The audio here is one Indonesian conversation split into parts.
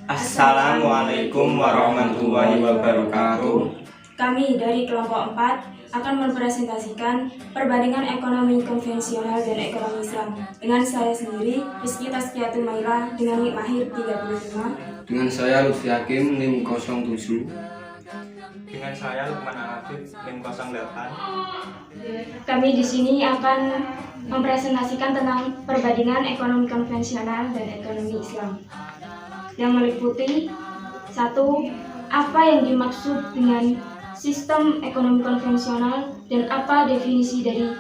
Assalamualaikum warahmatullahi wabarakatuh. Kami dari kelompok 4 akan mempresentasikan perbandingan ekonomi konvensional dan ekonomi Islam dengan saya sendiri, Rizky Tazkiyatul Maila dengan NIM Mahir 35. Dengan saya Lutfi Hakim NIM 07. Dengan saya Lukman Al-Hafidz NIM 08. Kami di sini akan mempresentasikan tentang perbandingan ekonomi konvensional dan ekonomi Islam yang meliputi 1. Apa yang dimaksud dengan sistem ekonomi konvensional dan apa definisi dari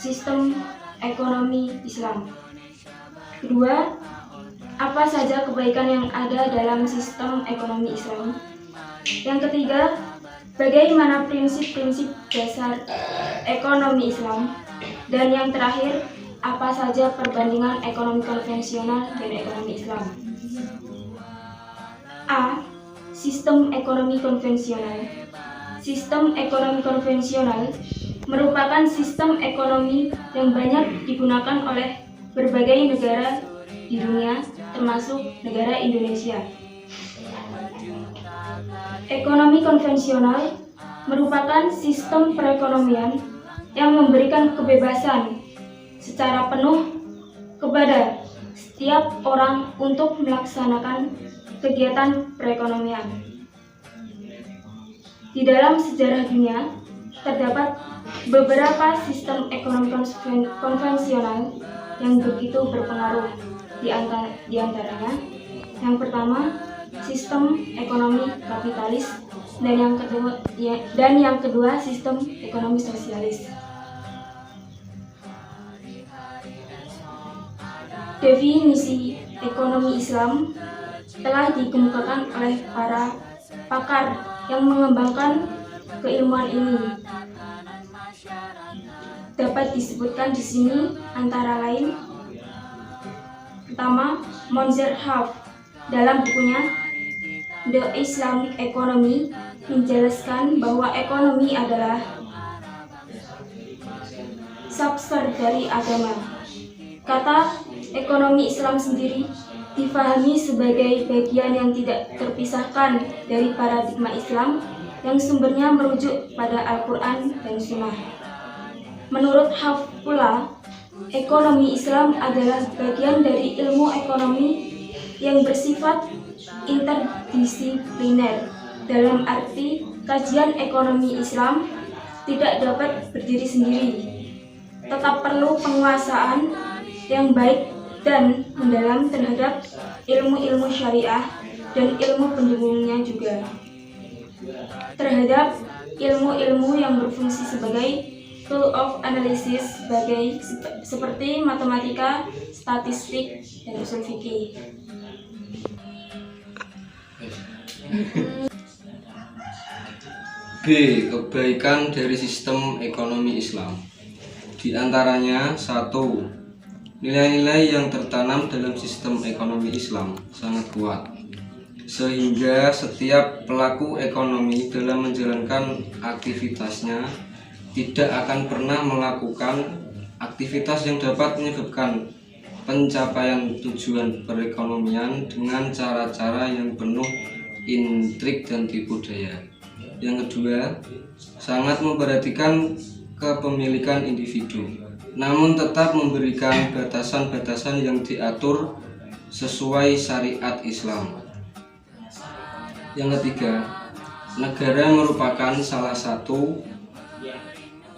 sistem ekonomi Islam. 2. Apa saja kebaikan yang ada dalam sistem ekonomi Islam. Yang ketiga, bagaimana prinsip-prinsip dasar ekonomi Islam. Dan yang terakhir, apa saja perbandingan ekonomi konvensional dan ekonomi Islam. A. Sistem ekonomi konvensional. Sistem ekonomi konvensional merupakan sistem ekonomi yang banyak digunakan oleh berbagai negara di dunia, termasuk negara Indonesia. Ekonomi konvensional merupakan sistem perekonomian yang memberikan kebebasan secara penuh kepada setiap orang untuk melaksanakan kegiatan perekonomian. Di dalam sejarah dunia, terdapat beberapa sistem ekonomi konvensional yang begitu berpengaruh. Di antaranya, yang pertama, sistem ekonomi kapitalis, dan yang kedua sistem ekonomi sosialis. Definisi ekonomi Islam telah dikemukakan oleh para pakar yang mengembangkan keilmuan ini. Dapat disebutkan di sini antara lain: pertama, Monzerhaf dalam bukunya The Islamic Economy menjelaskan bahwa ekonomi adalah subser dari agama. Kata ekonomi Islam sendiri difahami sebagai bagian yang tidak terpisahkan dari paradigma Islam yang sumbernya merujuk pada Al-Quran dan Sunnah. Menurut Haf pula, ekonomi Islam adalah bagian dari ilmu ekonomi yang bersifat interdisipliner. Dalam arti, kajian ekonomi Islam tidak dapat berdiri sendiri, tetap perlu penguasaan yang baik dan mendalam terhadap ilmu-ilmu syariah dan ilmu pendukungnya juga, terhadap ilmu-ilmu yang berfungsi sebagai tool of analysis seperti matematika, statistik, dan usul fikih. B. Kebaikan dari sistem ekonomi Islam. Di antaranya 1. Nilai-nilai yang tertanam dalam sistem ekonomi Islam sangat kuat, sehingga setiap pelaku ekonomi dalam menjalankan aktivitasnya tidak akan pernah melakukan aktivitas yang dapat menyebabkan pencapaian tujuan perekonomian dengan cara-cara yang penuh intrik dan tipu daya. Yang kedua, sangat memperhatikan kepemilikan individu, namun tetap memberikan batasan-batasan yang diatur sesuai syariat Islam. Yang ketiga, negara merupakan salah satu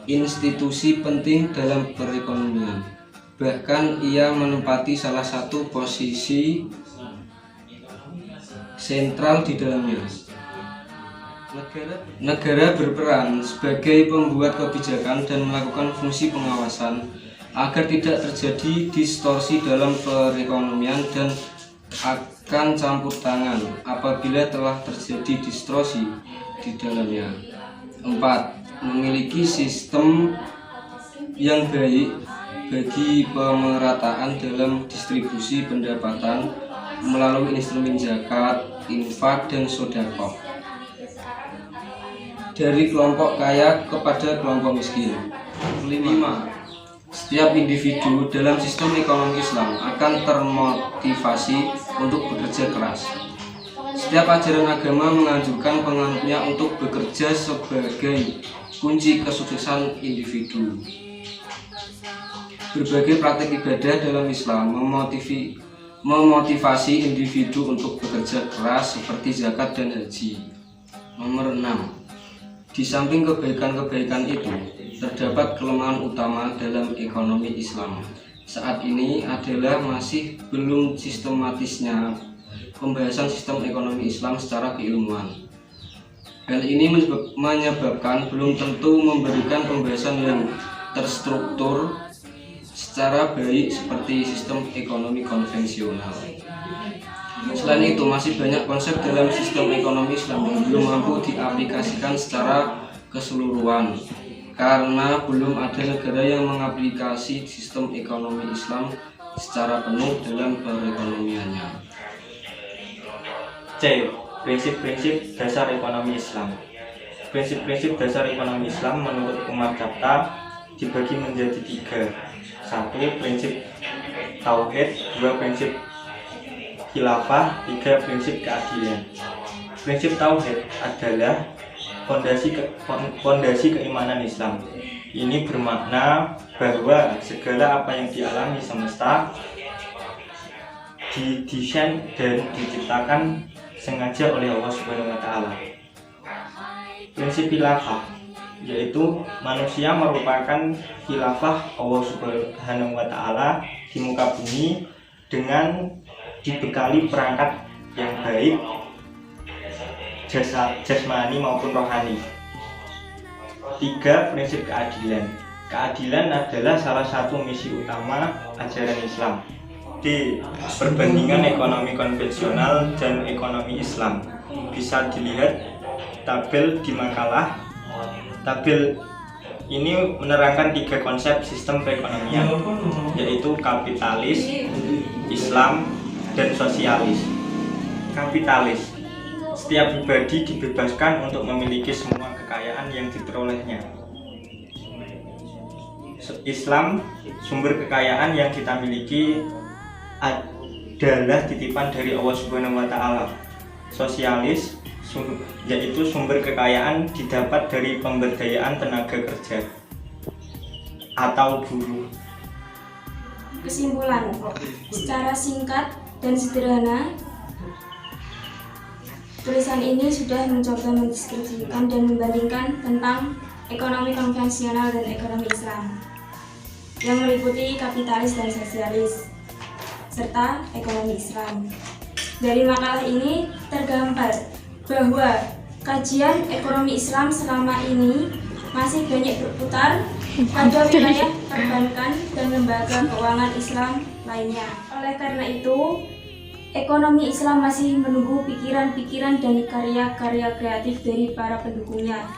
institusi penting dalam perekonomian. Bahkan ia menempati salah satu posisi sentral di dalamnya. Negara berperan sebagai pembuat kebijakan dan melakukan fungsi pengawasan agar tidak terjadi distorsi dalam perekonomian dan akan campur tangan apabila telah terjadi distorsi di dalamnya. 4. Memiliki sistem yang baik bagi pemerataan dalam distribusi pendapatan melalui instrumen zakat, infak, dan sedekah dari kelompok kaya kepada kelompok miskin. 5. Setiap individu dalam sistem ekonomi Islam akan termotivasi untuk bekerja keras. Setiap ajaran agama menganjurkan penganutnya untuk bekerja sebagai kunci kesuksesan individu. Berbagai praktik ibadah dalam Islam memotivasi individu untuk bekerja keras seperti zakat dan haji. Nomor 6. Di samping kebaikan-kebaikan itu, terdapat kelemahan utama dalam ekonomi Islam. Saat ini adalah masih belum sistematisnya pembahasan sistem ekonomi Islam secara keilmuan. Hal ini menyebabkan belum tentu memberikan pembahasan yang terstruktur secara baik seperti sistem ekonomi konvensional. Selain itu, masih banyak konsep dalam sistem ekonomi Islam yang belum mampu diaplikasikan secara keseluruhan karena belum ada negara yang mengaplikasi sistem ekonomi Islam secara penuh dalam perekonomiannya. C. Prinsip-prinsip dasar ekonomi Islam. Prinsip-prinsip dasar ekonomi Islam menurut Umar Dabta dibagi menjadi 3. 1. Prinsip tauhid, 2. Prinsip khilafah, 3. Prinsip keadilan. Prinsip tauhid adalah fondasi keimanan Islam. Ini bermakna bahwa segala apa yang dialami semesta didesain dan diciptakan sengaja oleh Allah Subhanahu wa taala. Prinsip khilafah yaitu manusia merupakan khilafah Allah Subhanahu wa taala di muka bumi dengan dibekali perangkat yang baik jasmani maupun rohani. 3. Prinsip keadilan. Keadilan adalah salah satu misi utama ajaran Islam. D. Perbandingan ekonomi konvensional dan ekonomi Islam. Bisa dilihat tabel di makalah. Tabel ini menerangkan 3 konsep sistem perekonomian, yaitu kapitalis, Islam, dan sosialis. Kapitalis, setiap pribadi dibebaskan untuk memiliki semua kekayaan yang diperolehnya. Islam, sumber kekayaan yang kita miliki adalah titipan dari Allah Subhanahu wa taala. Sosialis, yaitu sumber kekayaan didapat dari pemberdayaan tenaga kerja atau buruh. Kesimpulan, secara singkat dan sederhana, tulisan ini sudah mencoba mendeskripsikan dan membandingkan tentang ekonomi konvensional dan ekonomi Islam yang meliputi kapitalis dan sosialis serta ekonomi Islam. Dari makalah ini tergambar bahwa kajian ekonomi Islam selama ini masih banyak berputar pada wilayah perbankan dan lembaga keuangan Islam lainnya. Oleh karena itu, ekonomi Islam masih menunggu pikiran-pikiran dan karya-karya kreatif dari para pendukungnya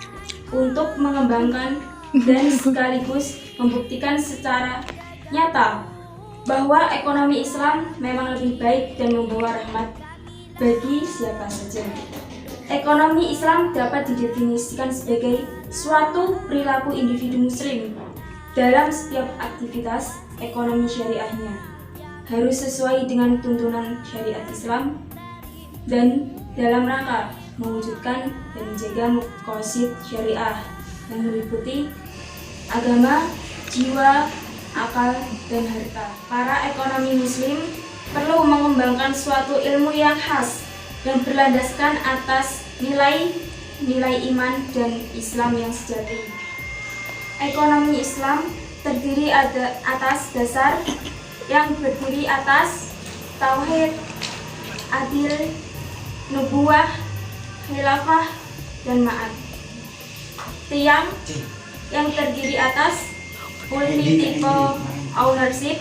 untuk mengembangkan dan sekaligus membuktikan secara nyata bahwa ekonomi Islam memang lebih baik dan membawa rahmat bagi siapa saja. Ekonomi Islam dapat didefinisikan sebagai suatu perilaku individu muslim dalam setiap aktivitas ekonomi syariahnya, harus sesuai dengan tuntunan syariat Islam dan dalam rangka mewujudkan dan menjaga maqasid syariah yang meliputi agama, jiwa, akal, dan harta. Para ekonomi muslim perlu mengembangkan suatu ilmu yang khas dan berlandaskan atas nilai iman dan Islam yang sejati. Ekonomi Islam terdiri atas dasar yang berdiri atas tauhid, adil, nubuwah, khilafah, dan ma'ad. Tiang yang terdiri atas political ownership,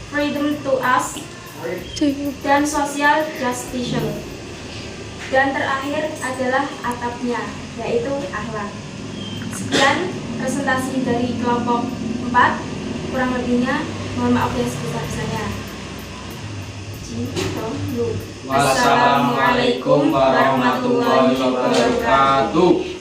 freedom to ask, dan social justice. Dan terakhir adalah atapnya, yaitu akhlak. Sekian presentasi dari kelompok 4, kurang lebihnya mohon maaf yang sebesar-besarnya. Wassalamualaikum warahmatullahi wabarakatuh.